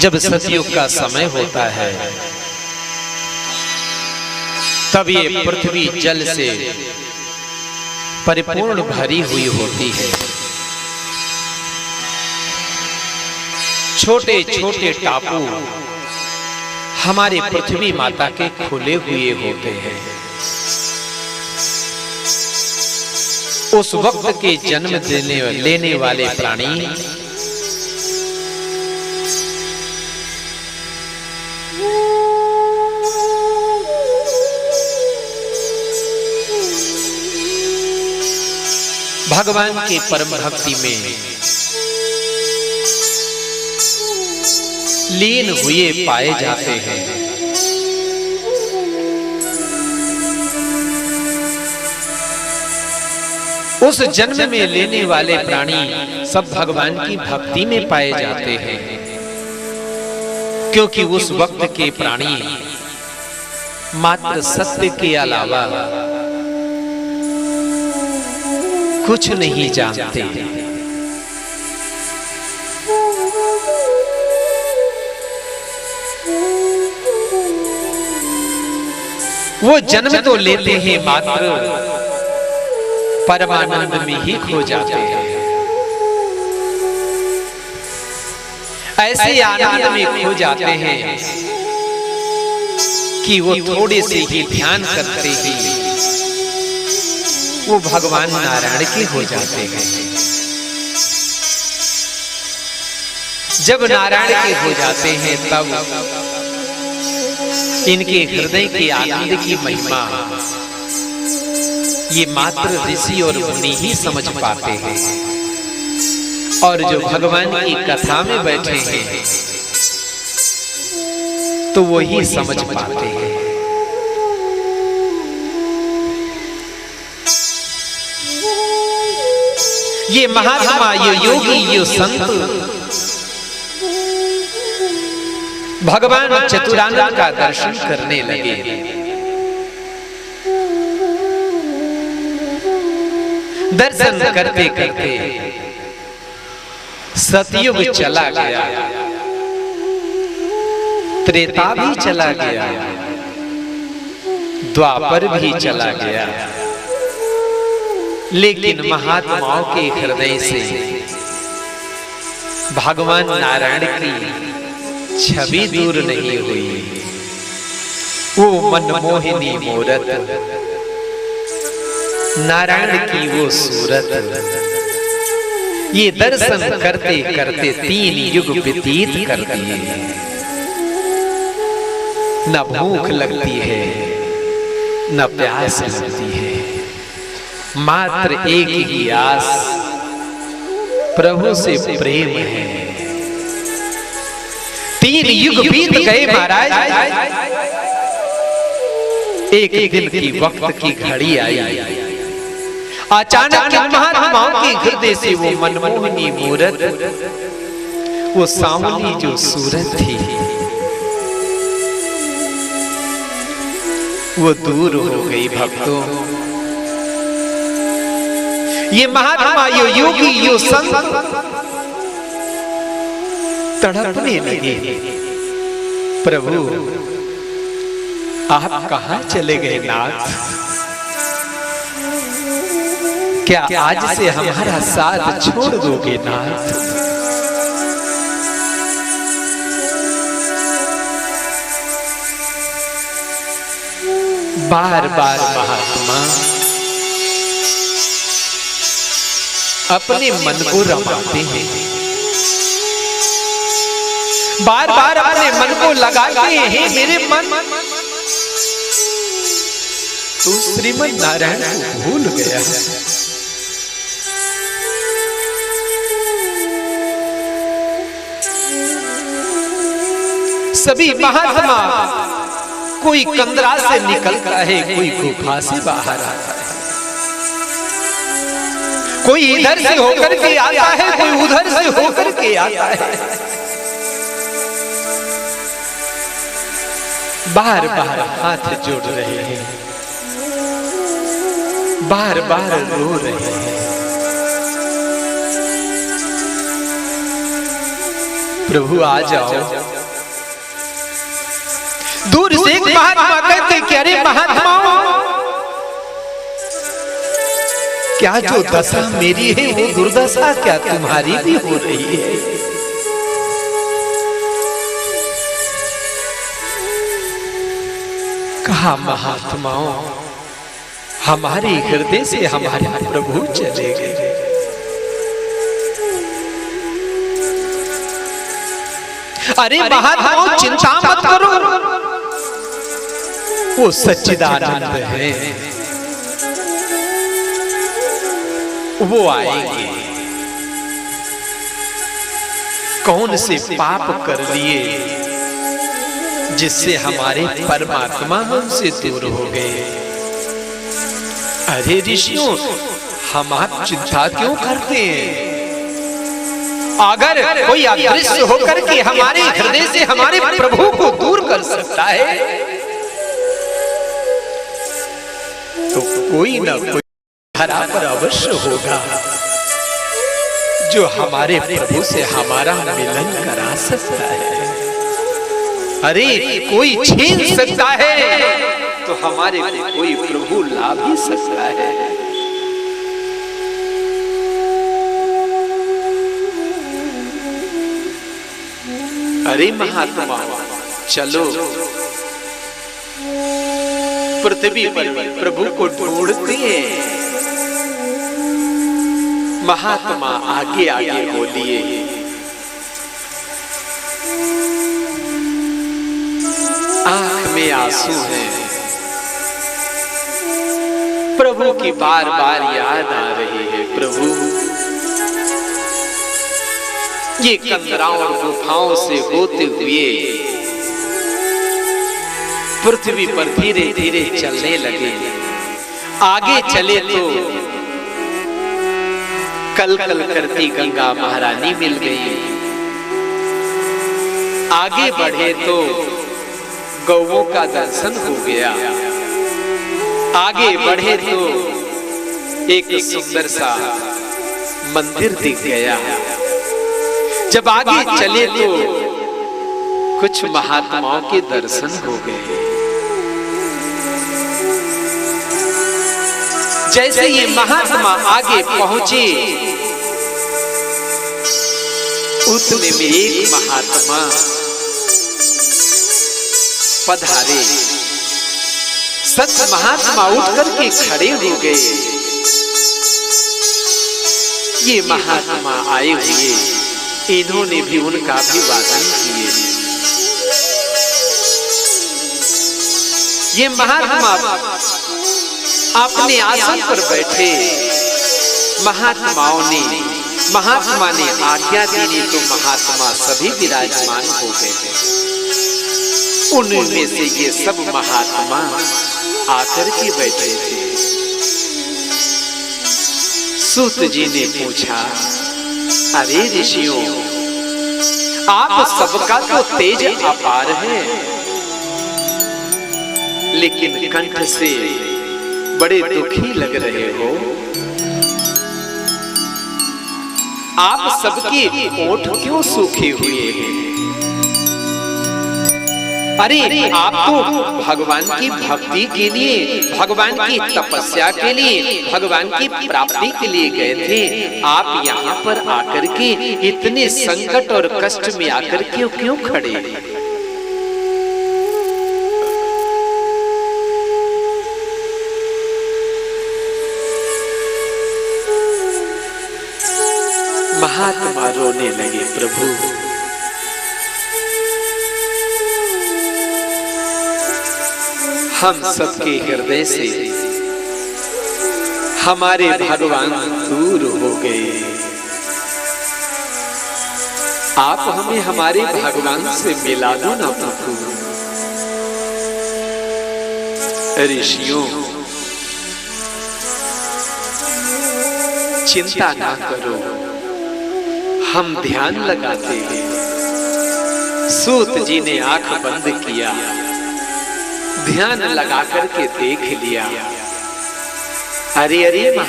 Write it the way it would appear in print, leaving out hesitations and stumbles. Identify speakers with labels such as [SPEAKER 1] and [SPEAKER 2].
[SPEAKER 1] जब सतयुग का समय होता है तब ये पृथ्वी जल से परिपूर्ण भरी हुई होती है। छोटे छोटे टापू हमारी पृथ्वी माता के खुले हुए होते हैं। उस वक्त के जन्म लेने वाले प्राणी भगवान की परम भक्ति में लीन हुए पाए जाते हैं। उस जन्म में लेने वाले प्राणी सब भगवान की भक्ति में पाए जाते हैं, क्योंकि उस वक्त के प्राणी मात्र सत्य के अलावा कुछ नहीं जानते। वो जन्म तो लेते हैं मात्र परमानंद में ही खो जाते हैं। ऐसे आनंद में खो जाते हैं कि वो थोड़े से ही ध्यान करते ही वो भगवान नारायण के हो जाते हैं। जब नारायण के हो जाते हैं तब इनके हृदय के आनंद की महिमा ये मात्र ऋषि और मुनि ही समझ पाते हैं, और जो भगवान की कथा में बैठे हैं तो वो ही समझ पाते हैं। ये महात्मा, ये योगी, ये संत भगवान चतुरानंद का दर्शन करने लगे। दर्शन करते करते सतयुग चला गया, त्रेता भी चला गया, द्वापर भी चला गया, लेकिन महात्माओं के हृदय से भगवान नारायण की छवि दूर नहीं हुई। वो मनमोहिनी मूरत, नारायण की वो सूरत, ये दर्शन करते करते 3 युग व्यतीत कर दिए। न भूख लगती है न प्यास लगती है, मात्र एक ही आस, प्रभु से प्रेम है। 3 युग बीत गए महाराज, एक दिन की वक्त की घड़ी आई। अचानक महात्माओं के हृदय से वो मनमोहनी मूरत, वो सांवली जो सूरत थी, वो दूर हो गई। भक्तों, ये महात्मा, ये योगी, ये संत तड़पने लगे, प्रभु आप कहां चले गए नाथ? क्या आज से हमारा साथ छोड़ दोगे नाथ? बार बार महात्मा अपने मन को रमाते हैं, बार बार अपने मन को लगाते हैं। मेरे मन तू श्रीमन नारायण को भूल गया। सभी महात्मा कोई कंदरा से निकलता है, कोई गुफा से बाहर आता है, कोई इधर से होकर के आता है, कोई उधर से होकर के आता है। बार बार हाथ जोड़ रहे हैं, बार बार रो रहे हैं। प्रभु आ जाओ। दूर से एक महात्मा कहते कि अरे महात्माओं, क्या जो दशा मेरी है वो दुर्दशा क्या तुम्हारी भी हो रही है? कहा महात्माओं, हमारे हृदय से हमारे प्रभु चले गए। अरे महात्माओं, चिंता मत करो, वो सच्चिदानंद है, वो आएंगे। कौन से पाप कर लिए जिससे हमारे परमात्मा हमसे दूर हो गए? अरे ऋषियों, हम आप चिंता क्यों करते हैं? अगर कोई अदृश्य होकर के हमारे हृदय से हमारे प्रभु को दूर कर सकता है, तो कोई ना कोई धरा पर अवश्य होगा जो हमारे प्रभु से हमारा मिलन करा सकता है। अरे कोई छीन सकता है तो हमारे कोई प्रभु ला भी सकता है। अरे महात्मा, चलो पृथ्वी पर प्रभु को ढूंढते हैं। महात्मा आगे आगे बोलिए। आंख में आंसू हैं, प्रभु की बार बार याद आ रही है। प्रभु, ये कंदराओं और गुफाओं से होते हुए पृथ्वी पर धीरे धीरे चलने लगे। आगे चले तो कल कल करती गंगा महारानी मिल गई। आगे बढ़े तो गौओं का दर्शन हो गया। आगे बढ़े तो एक सुंदर सा मंदिर दिख गया। जब आगे चले तो कुछ महात्माओं के दर्शन हो गए। जैसे ये महात्मा आगे पहुंचे, उतने में एक महात्मा पधारे। सत महात्मा उठकर के खड़े हो गए। ये महात्मा आए हुए, इन्होंने भी उनका अभिवादन किए। ये महात्मा अपने आसन पर बैठे। महात्मा ने आज्ञा दी तो महात्मा सभी विराजमान हो गए। उनमें से ये सब महात्मा आकर के बैठे थे। सूत जी ने पूछा, अरे ऋषियों, आप सबका तो तेज अपार है, लेकिन कंठ से बड़े दुखी लग रहे हो। आप सबके ओठ क्यों सूखे हुए हैं? अरे आप तो भगवान की भक्ति के लिए, भगवान की तपस्या के लिए, भगवान की प्राप्ति के लिए गए थे। आप यहाँ पर आकर के इतने संकट और कष्ट में आकर के क्यों खड़े? महात्मा रोने लगे। प्रभु, हम सबके हृदय से हमारे भगवान दूर हो गए। आप हमें हमारे भगवान से मिला दो ना प्रभु। ऋषियों, चिंता ना करो, हम ध्यान लगाते हैं। सूत जी ने आंख बंद किया, ध्यान लगा करके देख लिया। अरे अरे